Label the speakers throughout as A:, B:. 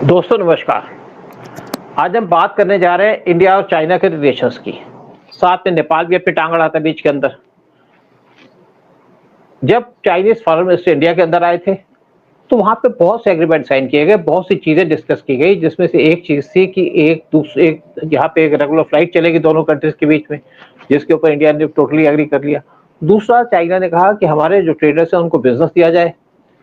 A: दोस्तों नमस्कार। आज हम बात करने जा रहे हैं इंडिया और चाइना के रिलेशंस की। साथ में नेपाल भी अपनी टांग अड़ाता है बीच के अंदर। जब चाइनीज फॉरेन मिनिस्टर इंडिया के अंदर आए थे तो वहां पे बहुत से एग्रीमेंट साइन किए गए, बहुत सी चीजें डिस्कस की गई, जिसमें से एक चीज थी कि एक यहाँ पे एक रेगुलर फ्लाइट चलेगी दोनों कंट्रीज के बीच में, जिसके ऊपर इंडिया ने टोटली एग्री कर लिया। दूसरा, चाइना ने कहा कि हमारे जो ट्रेडर्स हैं उनको बिजनेस दिया जाए,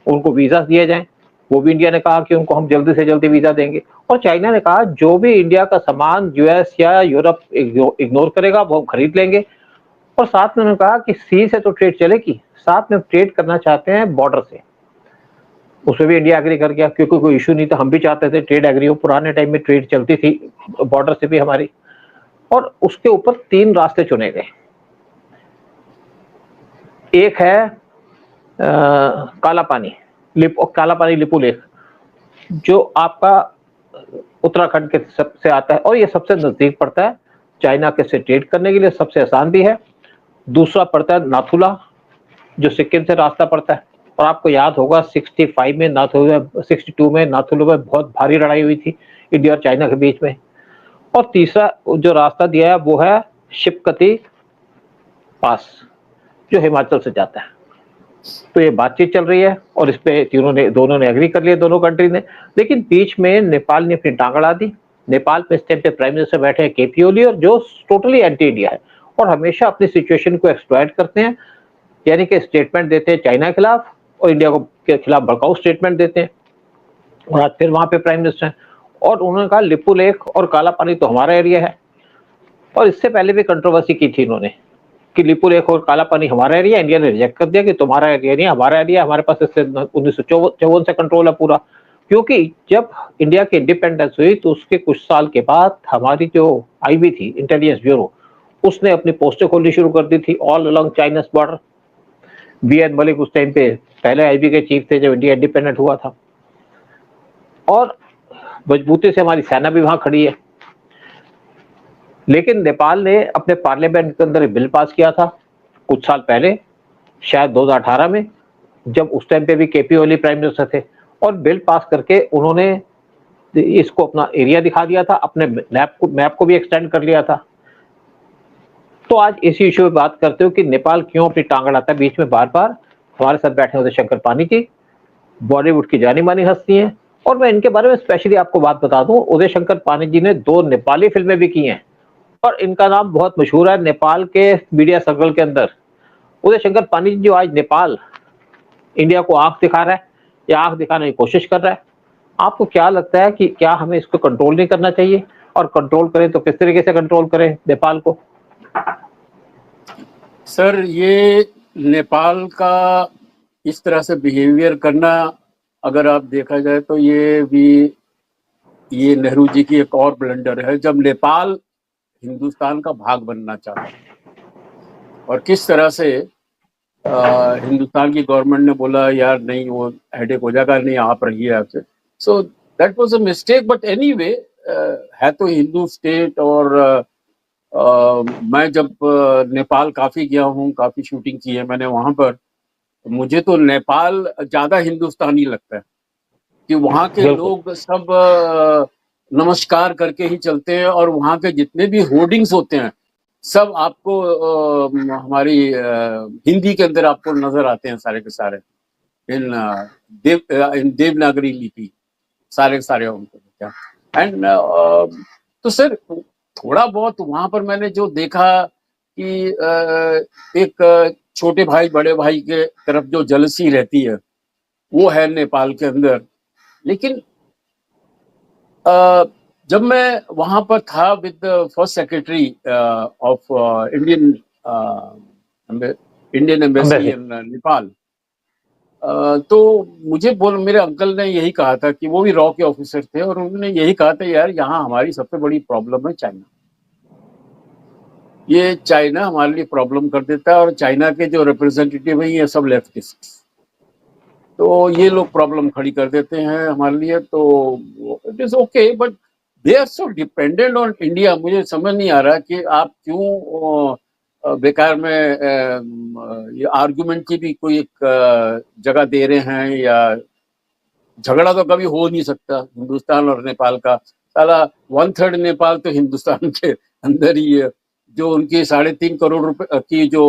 A: उनको वीजा दिए जाए। वो भी इंडिया ने कहा कि उनको हम जल्दी से जल्दी वीजा देंगे। और चाइना ने कहा जो भी इंडिया का सामान यूएस या यूरोप इग्नोर करेगा वो हम खरीद लेंगे। और साथ में उन्होंने कहा कि सी से तो ट्रेड चलेगी, साथ में ट्रेड करना चाहते हैं बॉर्डर से। उसमें भी इंडिया एग्री कर गया, क्योंकि कोई इशू नहीं था, हम भी चाहते थे ट्रेड एग्री हो। पुराने टाइम में ट्रेड चलती थी बॉर्डर से भी हमारी। और उसके ऊपर तीन रास्ते चुने गए। एक है काला पानी, काला पानी लिपू लेक, जो आपका उत्तराखंड के सबसे आता है और ये सबसे नजदीक पड़ता है चाइना के से ट्रेड करने के लिए, सबसे आसान भी है। दूसरा पड़ता है नाथुला, जो सिक्किम से रास्ता पड़ता है। और आपको याद होगा 65 में नाथुला, 62 में नाथुला में बहुत भारी लड़ाई हुई थी इंडिया और चाइना के बीच में। और तीसरा जो रास्ता दिया है वो है शिपकती पास, जो हिमाचल से जाता है। तो ये बातचीत चल रही है और इस पे दोनों ने एग्री कर लिया, दोनों कंट्री ने। लेकिन बीच में नेपाल ने अपनी टांग अड़ा दी। नेपाल पे इस टाइम पे प्राइम मिनिस्टर बैठे हैं केपी ओली, और जो टोटली एंटी इंडिया है और हमेशा अपनी सिचुएशन को एक्सप्लॉइट करते हैं, यानी कि स्टेटमेंट देते हैं चाइना के खिलाफ और इंडिया को के खिलाफ भड़काऊ स्टेटमेंट देते हैं। और आज फिर वहां पे प्राइम मिनिस्टर हैं और उन्होंने कहा लिपू लेक और काला पानी तो हमारा एरिया है। और इससे पहले भी कंट्रोवर्सी की थी इन्होंने कि लिपू लेक और काला पानी हमारा एरिया। इंडिया ने रिजेक्ट कर दिया कि तुम्हारा एरिया नहीं, हमारा एरिया, हमारे पास इससे 1954 से कंट्रोल है पूरा। क्योंकि जब इंडिया की इंडिपेंडेंस हुई तो उसके कुछ साल के बाद हमारी जो आईबी थी, इंटेलिजेंस ब्यूरो, उसने अपनी पोस्टें खोलनी शुरू कर दी थी all along China's border. B N Malik उस टाइम पे पहले आईबी के चीफ थे जब इंडिया इंडिपेंडेंट हुआ था। और मजबूती से हमारी सेना भी वहां खड़ी है। लेकिन नेपाल ने अपने पार्लियामेंट के अंदर बिल पास किया था कुछ साल पहले, शायद 2018 में, जब उस टाइम पे भी केपी ओली प्राइम मिनिस्टर थे। और बिल पास करके उन्होंने इसको अपना एरिया दिखा दिया था, अपने मैप को भी एक्सटेंड कर लिया था। तो आज इसी इशू पे बात करते हो कि नेपाल क्यों अपनी टांग अड़ाता है बीच में बार बार। हमारे साथ बैठे उदय शंकर पानी जी, बॉलीवुड की जानी मानी हस्ती हैं। और मैं इनके बारे में स्पेशली आपको बात बता दूं, उदय शंकर पानी जी ने 2 नेपाली फिल्में भी की हैं और इनका नाम बहुत मशहूर है नेपाल के मीडिया सर्कल के अंदर। उदय शंकर पानी जी जो आज नेपाल इंडिया को आंख दिखा रहा है या आंख दिखाने की कोशिश कर रहा है, आपको क्या लगता है कि क्या हमें इसको कंट्रोल नहीं करना चाहिए? और कंट्रोल करें तो किस तरीके से कंट्रोल करें नेपाल को?
B: सर, ये नेपाल का इस तरह से बिहेवियर करना, अगर आप देखा जाए तो ये नेहरू जी की एक और ब्लंडर है, जब नेपाल हिंदुस्तान का भाग बनना चाहता और किस तरह से हिंदुस्तान की गवर्नमेंट ने बोला यार नहीं, वो हेडेक हो जाएगा, नहीं आप रहिए आपसे। So that was a mistake, but anyway है तो हिंदू स्टेट। और मैं जब नेपाल काफ़ी गया हूँ, काफ़ी शूटिंग की है मैंने वहाँ पर, मुझे तो नेपाल ज़्यादा हिंदुस्तानी लगता है कि वहाँ के लोग सब नमस्कार करके ही चलते हैं। और वहाँ के जितने भी होर्डिंग्स होते हैं सब आपको हमारी हिंदी के अंदर आपको नजर आते हैं, सारे के सारे इन देवनागरी लिपि, सारे के सारे उनको। एंड तो सर, थोड़ा बहुत वहां पर मैंने जो देखा कि एक छोटे भाई बड़े भाई के तरफ जो जलसी रहती है वो है नेपाल के अंदर। लेकिन जब मैं वहां पर था with first secretary of Indian embassy in Nepal, तो मुझे मेरे अंकल ने यही कहा था कि वो भी रॉ के ऑफिसर थे, और उन्होंने यही कहा था यार यहाँ हमारी सबसे बड़ी प्रॉब्लम है चाइना। ये चाइना हमारे लिए प्रॉब्लम कर देता है, और चाइना के जो रिप्रेजेंटेटिव हैं ये सब लेफ्टिस्ट, तो ये लोग प्रॉब्लम खड़ी कर देते हैं हमारे लिए। तो it is okay, but they are so dependent on India. मुझे समझ नहीं आ रहा कि आप क्यों बेकार में ये आर्गुमेंट की भी कोई एक जगह दे रहे हैं, या झगड़ा तो कभी हो नहीं सकता हिंदुस्तान और नेपाल का। साला 1/3 नेपाल तो हिंदुस्तान के अंदर ही है। जो उनकी 3.5 करोड़ रुपए की जो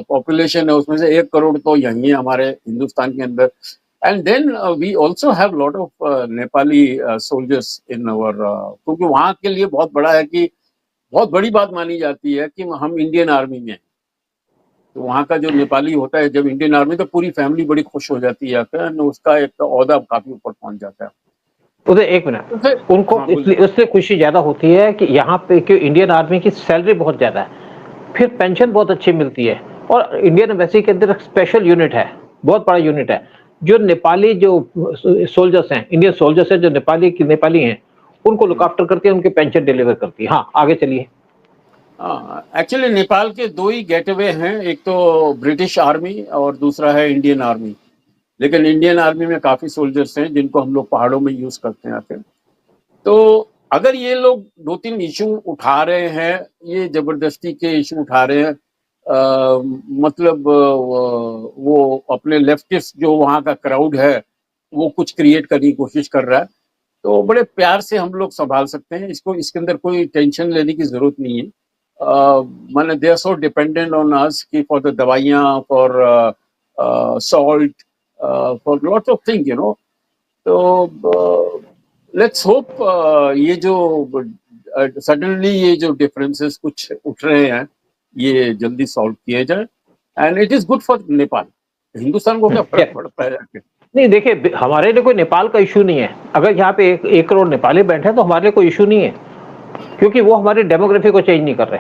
B: पॉपुलेशन है उसमें से 1 करोड़ तो यही है हमारे हिंदुस्तान के अंदर। And then we also have lot of Nepali soldiers in our, क्योंकि वहाँ के लिए बहुत बड़ा है कि बहुत बड़ी बात मानी जाती है कि हम इंडियन आर्मी में हैं। तो वहाँ का जो नेपाली होता है जब इंडियन आर्मी, तो पूरी फैमिली बड़ी खुश हो जाती है and उसका एक ओहदा काफी ऊपर पहुंच जाता है।
A: उधर एक मिनट,
B: तो फिर
A: उनको
B: हाँ
A: इसलिए
B: बोलिए।
A: उससे खुशी ज्यादा होती है कि यहाँ पे कि इंडियन आर्मी की सैलरी बहुत ज्यादा है, फिर पेंशन बहुत अच्छी मिलती है, और इंडियन एम्बेसी के अंदर एक स्पेशल यूनिट है, बहुत बड़ा यूनिट है, जो नेपाली जो सोल्जर्स हैं, इंडियन सोल्जर्स हैं, जो नेपाली हैं, उनको लुक आफ्टर करती है, उनके पेंशन डिलीवर करती है। हाँ, आगे चलिए।
B: एक्चुअली नेपाल के 2 ही गेटवे हैं, एक तो ब्रिटिश आर्मी और दूसरा है इंडियन आर्मी। लेकिन इंडियन आर्मी में काफी सोल्जर्स हैं जिनको हम लोग पहाड़ों में यूज करते हैं आके। तो अगर ये लोग 2-3 इशू उठा रहे हैं, ये जबरदस्ती के इशू उठा रहे हैं, मतलब वो अपने लेफ्टिस्ट जो वहाँ का क्राउड है वो कुछ क्रिएट करने की कोशिश कर रहा है, तो बड़े प्यार से हम लोग संभाल सकते हैं इसको। इसके अंदर कोई टेंशन लेने की जरूरत नहीं है। माने they are so dependent on us कि फॉर द दवाइयाँ, for salt, for lots of thing, you know. तो लेट्स होप ये जो सडनली ये जो डिफरेंसेस कुछ उठ रहे हैं ये जल्दी सॉल्व किए जाए, and it is good for Nepal. Hindustan को क्या फर्क पड़ता है जाके?
A: नहीं, देखिए, हमारे लिए कोई नेपाल का इशू नहीं है। अगर यहाँ पे 1 करोड़ नेपाली बैठे हैं तो हमारे लिए कोई इशू नहीं है, क्योंकि वो हमारी डेमोग्राफी को चेंज नहीं कर रहे।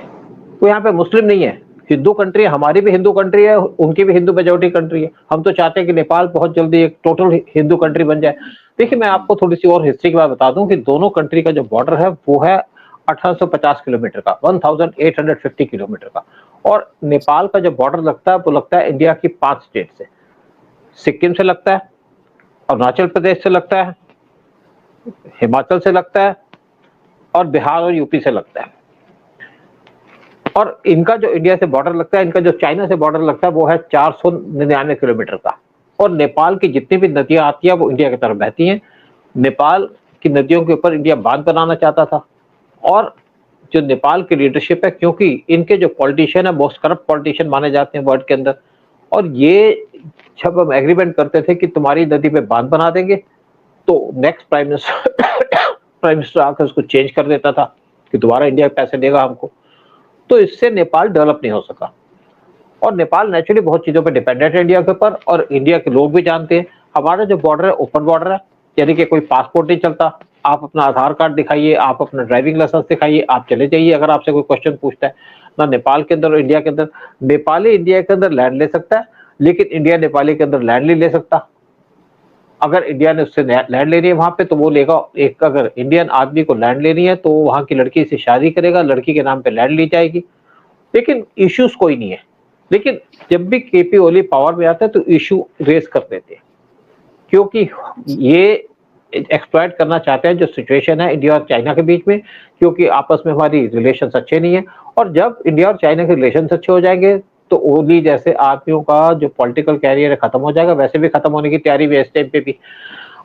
A: वो यहाँ पे मुस्लिम नहीं है, हिंदू कंट्री है, हमारी भी हिंदू कंट्री है, उनकी भी हिंदू मेजोरिटी कंट्री है। हम तो चाहते हैं कि नेपाल बहुत जल्दी एक टोटल हिंदू कंट्री बन जाए। देखिए, मैं आपको थोड़ी सी और हिस्ट्री की बात बता दूं कि दोनों कंट्री का जो बॉर्डर है वो है 1850 किलोमीटर का, 1850 किलोमीटर का। और नेपाल का जो बॉर्डर लगता है वो लगता है इंडिया की 5 स्टेट से। सिक्किम से लगता है, अरुणाचल प्रदेश से लगता है, हिमाचल से लगता है, और बिहार और यूपी से लगता है। और इनका जो इंडिया से बॉर्डर लगता है, इनका जो चाइना से बॉर्डर लगता है वो है 499 किलोमीटर का। और नेपाल की जितनी भी नदियां आती है वो इंडिया की तरफ बहती हैं। नेपाल की नदियों के ऊपर इंडिया बांध बनाना चाहता था, और जो नेपाल की लीडरशिप है, क्योंकि इनके जो पॉलिटिशियन है बहुत करप्ट पॉलिटिशियन माने जाते हैं वर्ल्ड के अंदर, और ये जब हम एग्रीमेंट करते थे कि तुम्हारी नदी पे बांध बना देंगे, तो नेक्स्ट प्राइम मिनिस्टर आकर उसको चेंज कर देता था कि दोबारा इंडिया पैसे देगा हमको। तो इससे नेपाल डेवलप नहीं हो सका। और नेपाल नेचुरली बहुत चीजों पे डिपेंडेंट है इंडिया के ऊपर, और इंडिया के लोग भी जानते हैं हमारा जो बॉर्डर है ओपन बॉर्डर है, यानी कि कोई पासपोर्ट नहीं चलता। आप अपना आधार कार्ड दिखाइए, आप अपना ड्राइविंग लाइसेंस दिखाइए, आप चले जाइए। अगर आपसे कोई क्वेश्चन पूछता है, ना नेपाल के अंदर और इंडिया के अंदर, नेपाली इंडिया के अंदर लैंड ले सकता है, लेकिन इंडिया नेपाली के अंदर लैंड नहीं ले सकता। अगर इंडिया ने उससे लैंड लेनी है वहां पे, तो वो लेगा एक, अगर इंडियन आदमी को लैंड लेनी है तो वहां की लड़की से शादी करेगा, लड़की के नाम पे लैंड ली जाएगी। लेकिन इश्यूज कोई नहीं है। लेकिन जब भी केपी ओली पावर में आता है तो इशू रेस कर देते हैं, क्योंकि ये एक्सप्लॉइट करना चाहते हैं जो सिचुएशन है इंडिया और चाइना के बीच में, क्योंकि आपस में हमारी रिलेशन अच्छे नहीं है। और जब इंडिया और चाइना के रिलेशन अच्छे हो जाएंगे तो ओली जैसे आदमियों का जो पॉलिटिकल कैरियर खत्म हो जाएगा, वैसे भी खत्म होने की तैयारी भी इस टाइम पे भी।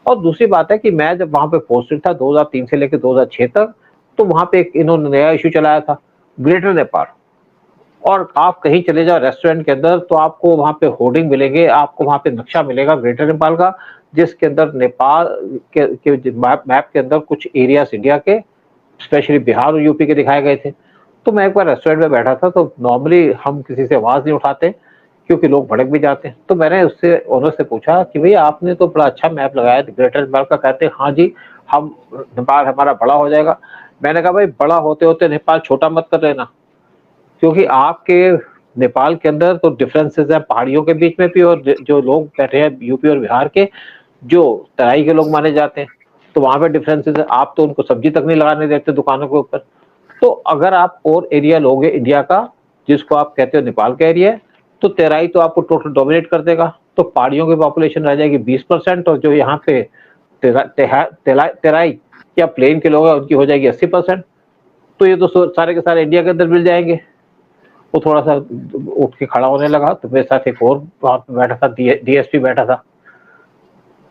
A: और दूसरी बात है कि मैं जब वहां पे पोस्टेड था 2003 से लेकर 2006 तक, तो वहां पे एक इन्होंने नया इशू चलाया था, ग्रेटर नेपाल। और आप कहीं चले जाओ रेस्टोरेंट के अंदर तो आपको वहां पे होर्डिंग मिलेंगे, आपको वहां पे नक्शा मिलेगा ग्रेटर नेपाल का, जिसके अंदर नेपाल के मैप के अंदर कुछ एरियाज इंडिया के, स्पेशली बिहार और यूपी के दिखाए गए थे। तो मैं एक बार रेस्टोरेंट में बैठा था, तो नॉर्मली हम किसी से आवाज नहीं उठाते क्योंकि लोग भड़क भी जाते हैं। तो मैंने उससे ओनर से पूछा कि भैया आपने तो बड़ा अच्छा मैप लगाया ग्रेटर नेपाल का। कहते हैं हाँ जी, हम नेपाल हमारा बड़ा हो जाएगा। मैंने कहा भाई, बड़ा होते होते नेपाल छोटा मत कर लेना, क्योंकि आपके नेपाल के अंदर तो डिफरेंसेस है पहाड़ियों के बीच में भी, और जो लोग बैठे हैं यूपी और बिहार के, जो तराई के लोग माने जाते हैं, तो वहां पे डिफरेंसेस है। आप तो उनको सब्जी तक नहीं लगाने देते दुकानों के ऊपर। तो अगर आप और एरिया लोगे इंडिया का, जिसको आप कहते हो नेपाल का एरिया, तो तेराई तो आपको टोटल डोमिनेट कर देगा। तो पहाड़ियों की पॉपुलेशन रह जाएगी 20%, और जो यहाँ पे तेराई या प्लेन के लोग हैं उनकी हो जाएगी 80%। तो ये तो सारे के सारे इंडिया के अंदर मिल जाएंगे। वो थोड़ा सा उठ के खड़ा होने लगा, तो मेरे साथ एक और वहां पे बैठा था, डीएसपी बैठा था।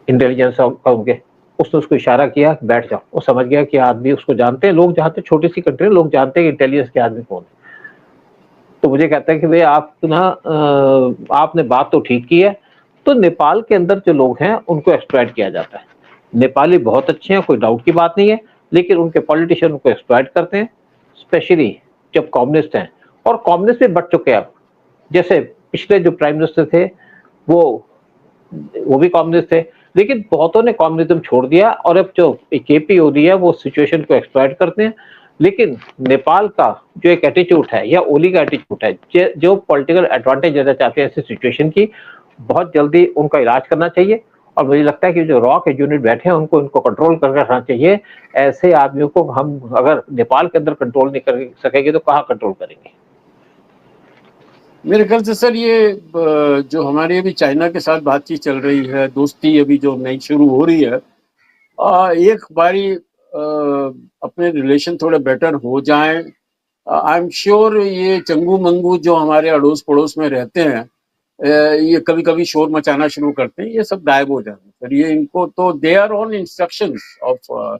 A: इंटेलिजेंस का उनके, उसने उसको इशारा किया बैठ जाओ। वो समझ गया कि आदमी उसको जानते हैं लोग, जहाँ तक छोटी सी कंट्री लोग जानते हैं कि इंटेलिजेंस के आदमी कौन है। तो मुझे कहता है कि भई आप ना आपने बात तो ठीक की है, तो नेपाल के अंदर जो लोग हैं उनको एक्सप्लॉइट किया जाता है। नेपाली बहुत अच्छे हैं, कोई डाउट की बात नहीं है, लेकिन उनके पॉलिटिशियन उनको एक्सप्लॉइट करते हैं, स्पेशली जब कम्युनिस्ट हैं, और कम्युनिस्ट भी बढ़ चुके हैं अब। जैसे पिछले जो प्राइम मिनिस्टर थे, वो भी कम्युनिस्ट थे, लेकिन बहुतों ने कम्युनिज्म छोड़ दिया और अब जो केपी ओली है वो सिचुएशन को एक्सप्लॉइट करते हैं। लेकिन नेपाल का जो एक एटीट्यूड है या ओली का एटीट्यूड है, जो पॉलिटिकल एडवांटेज लेना चाहते हैं ऐसी सिचुएशन की, बहुत जल्दी उनका इलाज करना चाहिए। और मुझे लगता है कि जो रॉ के यूनिट बैठे हैं उनको कंट्रोल करके रखना चाहिए। ऐसे आदमियों को हम अगर नेपाल के अंदर कंट्रोल नहीं कर सकेंगे तो कहाँ कंट्रोल करेंगे।
B: मेरे ख्याल से सर ये जो हमारी अभी चाइना के साथ बातचीत चल रही है, दोस्ती अभी जो नई शुरू हो रही है, एक बारी अपने रिलेशन थोड़े बेटर हो जाएं, आई एम श्योर ये चंगू मंगू जो हमारे अड़ोस पड़ोस में रहते हैं, ये कभी कभी शोर मचाना शुरू करते हैं, ये सब गायब हो जाते हैं सर। ये इनको तो they are on instructions of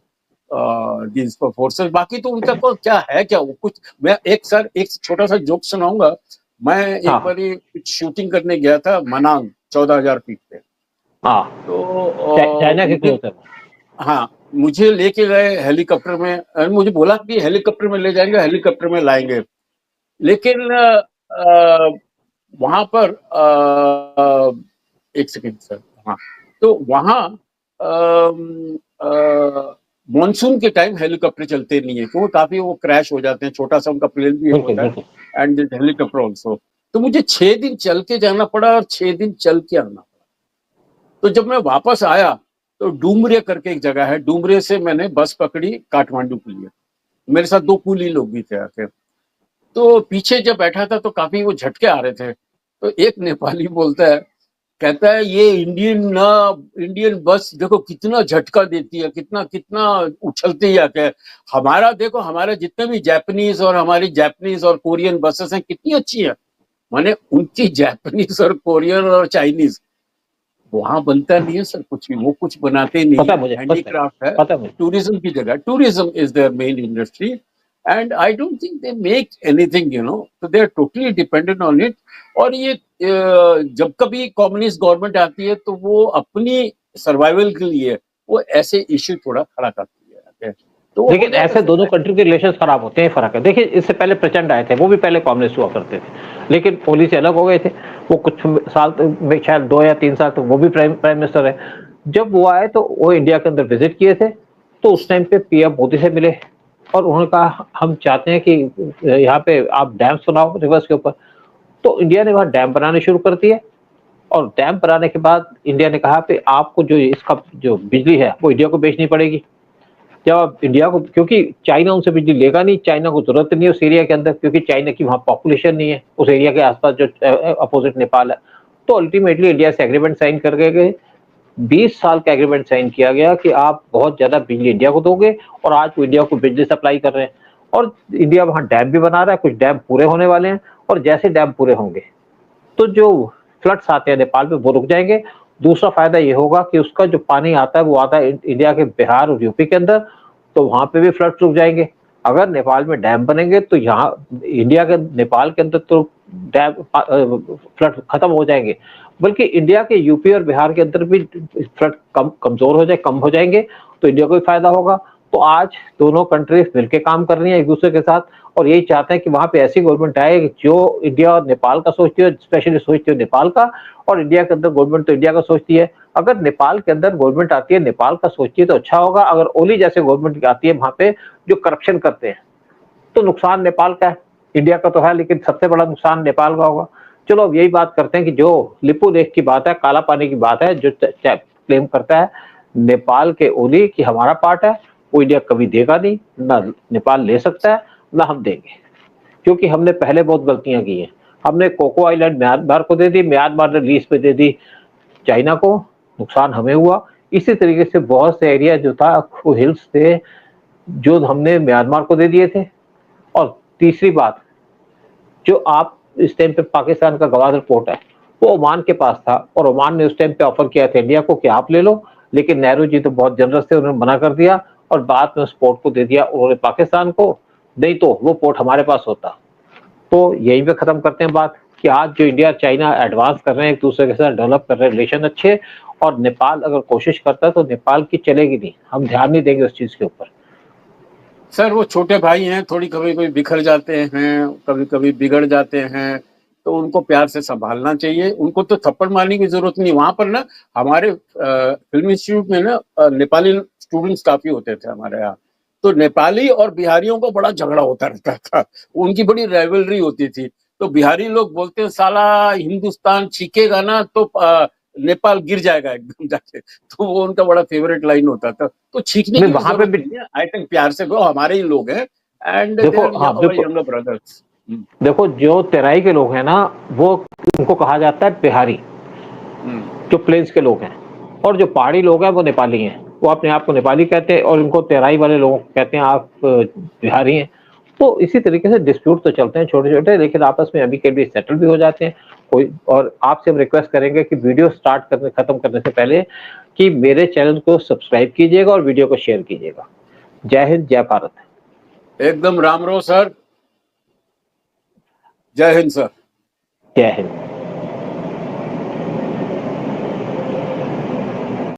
B: these forces. बाकी तो उनका को क्या है, क्या वो कुछ, मैं एक छोटा सा जोक सुनाऊंगा। मैं एक
A: हाँ
B: बारी कुछ शूटिंग करने गया था मनांग 14,000 फीट पे।
A: हाँ,
B: तो
A: चाइना के
B: मुझे,
A: क्लोज है।
B: हाँ, मुझे लेके गए हेलीकॉप्टर में, मुझे बोला कि हेलीकॉप्टर में ले जाएंगे, हेलीकॉप्टर में लाएंगे। लेकिन वहां पर एक सेकेंड सर, हाँ, तो वहां मॉनसून के टाइम हेलीकॉप्टर चलते नहीं है, क्योंकि काफी वो क्रैश हो जाते हैं, छोटा सा उनका प्लेन भी
A: बिल्कुल
B: होता है,
A: बिल्कुल।
B: And helicopter also. तो मुझे 6 दिन चल के जाना पड़ा और 6 दिन चल के आना पड़ा। तो जब मैं वापस आया तो डूमरे करके एक जगह है, डूमरे से मैंने बस पकड़ी काठमांडू के लिए। मेरे साथ 2 कूली लोग भी थे आके। तो पीछे जब बैठा था तो काफी वो झटके आ रहे थे। तो एक नेपाली बोलता है, कहता है ये इंडियन बस देखो कितना झटका देती है, कितना कितना उछलती है आके। हमारा देखो, हमारे जितने भी जापानीज और हमारी जापानीज और कोरियन बसेस हैं कितनी अच्छी है। माने उनकी जापानीज और कोरियन और चाइनीज, वहां बनता नहीं है सर कुछ भी, वो कुछ बनाते नहीं
A: पता
B: है,
A: है मुझे,
B: हैंडीक्राफ्ट है।
A: पता है मुझे।
B: टूरिज्म की जगह, tourism is their main industry, and I don't think they make anything, तो they are totally dependent on it. और ये जब कभी कम्युनिस्ट गवर्नमेंट आती है तो वो अपनी सर्वाइवल के लिए वो ऐसे इश्यू थोड़ा खड़ा करती है, तो वो हो
A: लेकिन
B: जाएगा
A: ऐसे दोनों
B: सर।
A: कंट्री के रिलेशन खराब होते हैं, फर्क है। देखिए इससे पहले प्रचंड आए थे, वो भी पहले कम्युनिस्ट हुआ करते थे, लेकिन ओली से अलग हो गए थे। वो कुछ साल में, शायद 2 या 3 साल तक वो भी प्राइम मिनिस्टर है। जब वो आए तो वो इंडिया के अंदर विजिट किए थे, तो उस टाइम पे पीएम मोदी से मिले और उन्होंने कहा हम चाहते हैं कि यहाँ पे आप डैम बनाओ रिवर्स के ऊपर। तो इंडिया ने वहाँ डैम बनाने शुरू कर दिए, और डैम बनाने के बाद इंडिया ने कहा कि आपको जो इसका जो बिजली है वो इंडिया को बेचनी पड़ेगी। जब आप इंडिया को, क्योंकि चाइना उनसे बिजली लेगा नहीं, चाइना को जरूरत नहीं है उस एरिया के अंदर, क्योंकि चाइना की वहाँ पॉपुलेशन नहीं है उस एरिया के आसपास जो अपोजिट नेपाल है। तो अल्टीमेटली इंडिया से एग्रीमेंट साइन कर गए, 20 साल का एग्रीमेंट साइन किया गया कि आप बहुत ज्यादा बिजली इंडिया को दोगे, और आज वो इंडिया को बिजली सप्लाई कर रहे हैं। और इंडिया वहाँ डैम भी बना रहा है, कुछ डैम पूरे होने वाले हैं, और जैसे डैम पूरे होंगे तो जो फ्लड्स आते हैं नेपाल में वो रुक जाएंगे। दूसरा फायदा ये होगा कि उसका जो पानी आता है वो आता है इंडिया के बिहार और यूपी के अंदर, तो वहां पे भी फ्लड्स रुक जाएंगे। अगर नेपाल में डैम बनेंगे तो यहाँ इंडिया के नेपाल के अंदर तो डैम फ्लड खत्म हो जाएंगे, बल्कि इंडिया के यूपी और बिहार के अंदर भी फ्लड कमजोर हो जाए, कम हो जाएंगे, तो इंडिया को भी फायदा होगा। तो आज दोनों कंट्रीज मिलकर काम कर रही हैं एक दूसरे के साथ, और यही चाहते हैं कि वहां पे ऐसी गवर्नमेंट आए जो इंडिया और नेपाल का सोचती है, स्पेशली सोचती है नेपाल का, और इंडिया के अंदर गवर्नमेंट तो इंडिया का सोचती है। अगर नेपाल के अंदर गवर्नमेंट आती है नेपाल का सोचती है तो अच्छा होगा। अगर ओली जैसे गवर्नमेंट आती है वहां पे जो करप्शन करते हैं तो नुकसान नेपाल का है, इंडिया का तो है, लेकिन सबसे बड़ा नुकसान नेपाल का होगा। चलो अब यही बात करते हैं कि जो लिपू लेख की बात है, काला पानी की बात है, जो क्लेम करता है नेपाल के ओली कि हमारा पार्ट है, वो इंडिया कभी देगा नहीं, ना नेपाल ले सकता है, ना हम देंगे, क्योंकि हमने पहले बहुत गलतियां की हैं। हमने कोको आइलैंड म्यांमार को दे दी, म्यांमार ने लीज पे दे दी चाइना को, नुकसान हमें हुआ। इसी तरीके से बहुत से एरिया जो था, वो हिल्स थे जो हमने म्यांमार को दे दिए थे। और तीसरी बात, जो आप इस टाइम पे पाकिस्तान का गवादर पोर्ट है वो ओमान के पास था, और ओमान ने उस टाइम पे ऑफर किया था इंडिया को कि आप ले लो, लेकिन नेहरू जी तो बहुत जनरस थे, उन्होंने मना कर दिया और बाद में उस पोर्ट को दे दिया उन्होंने पाकिस्तान को, नहीं तो वो पोर्ट हमारे पास होता। तो यहीं पे खत्म करते हैं बात कि आज जो इंडिया और चाइना एडवांस कर रहे हैं, एक दूसरे के साथ डेवलप कर रहे हैं रिलेशन अच्छे, और नेपाल अगर कोशिश करता है तो नेपाल की चलेगी नहीं, हम ध्यान नहीं देंगे उस चीज के ऊपर।
B: सर वो छोटे भाई हैं, थोड़ी कभी कभी बिखर जाते हैं, कभी कभी बिगड़ जाते हैं, तो उनको प्यार से संभालना चाहिए। उनको तो थप्पड़ मारने की जरूरत नहीं। वहां पर ना हमारे फिल्म इंस्टीट्यूट में ना नेपाली स्टूडेंट्स काफी होते थे हमारे यहाँ, तो नेपाली और बिहारियों का बड़ा झगड़ा होता रहता था, उनकी बड़ी राइवलरी होती थी। तो बिहारी लोग बोलते हैं साला हिंदुस्तान छीकेगा ना तो नेपाल गिर जाएगा एकदम जाके, तो वो उनका बड़ा फेवरेट लाइन होता था। तो छीकने की भी
A: वहां पे
B: जरूरत
A: भी
B: नहीं है, आई थिंक प्यार से वो हमारे ही लोग हैं, एंड दे
A: देखो,
B: आर
A: हाँ
B: आवर
A: बिल्कुल,
B: यंगर ब्रदर्स।
A: देखो जो तेराई के लोग हैं ना, वो उनको कहा जाता है बिहारी, जो प्लेन्स के लोग हैं, और जो पहाड़ी लोग हैं वो नेपाली हैं, वो अपने आप को नेपाली कहते हैं और इनको तेराई वाले लोग कहते हैं आप बिहारी हैं। तो इसी तरीके से डिस्प्यूट तो चलते हैं छोटे छोटे, लेकिन आपस में अभी के भी सेटल भी हो जाते हैं कोई। और आपसे हम रिक्वेस्ट करेंगे कि वीडियो स्टार्ट करने खत्म करने से पहले कि मेरे चैनल को सब्सक्राइब कीजिएगा और वीडियो को शेयर कीजिएगा। जय हिंद, जय भारत।
B: एकदम रामरो सर, जय हिंद सर।
A: जय हिंद।